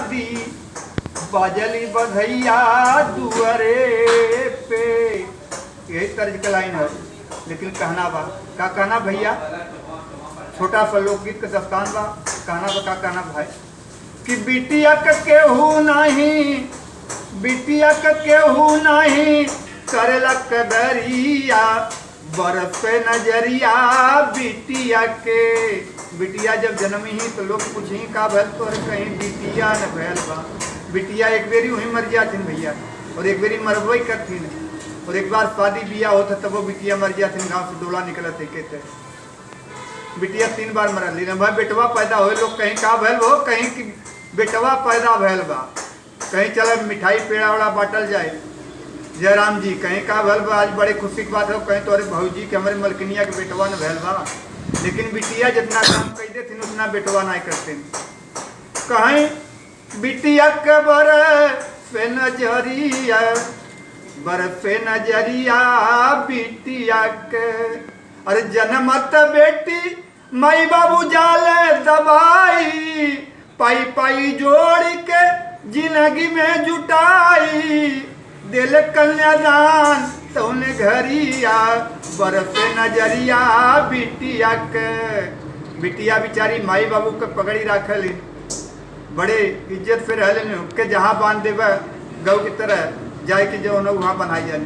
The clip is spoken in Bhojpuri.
शादी बाजली बधैया दुअरे पे। यही तर्ज का लाइन है, लेकिन कहना बा का कहना भैया, छोटा सा लोकगीत का दस्तान बा। कहना बा का कहना भाई कि बिटिया का केहू नहीं, बिटिया का केहू नहीं करेला कदरिया, बरस पे नजरिया बिटिया के। बिटिया जब जन्म ही तो लोग पूछी का भल तो कहीं बिटिया न भैल बा। बिटिया एक बेरी वहीं मर जाथिन भैया, और एक बेरी मरबई करथिन, और एक बार शादी बियाह होता तब वो बिटिया मर जाथिन। गाँव से डोला निकलत कहते बिटिया 3 बार मरल ली भाई। बेटवा पैदा हो लोग कहीं का भैल हो, कहीं कि बेटवा पैदा भैल बा, कहीं चल मिठाई पेड़ा वड़ा बांटल जाए जयराम जी, कहीं का भैल बा। आज बड़े खुशी की बात हो, कहीं तो अरे भौजी के हमारे मलकनिया के बेटवा न भैल बा। लेकिन बिटिया जितना काम कर देती उतना बेटवा नहीं करते। कहीं बिटिया के बरसे नजरिया, बरसे नजरिया बिटिया के। अरे जनमत बेटी माई बाबू जाले दबाई, पाई पाई जोड़ के जिंदगी में जुटाई, दिल कन्यादान तौने घरिया, बरसे नजरिया बिटिया के। बिटिया बेचारी माई बाबू के पगड़ी रखली, बड़े इज्जत से रहले के जहाँ बांध देवे गौ की तरह जाए कि जो वहाँ बनाई जाए।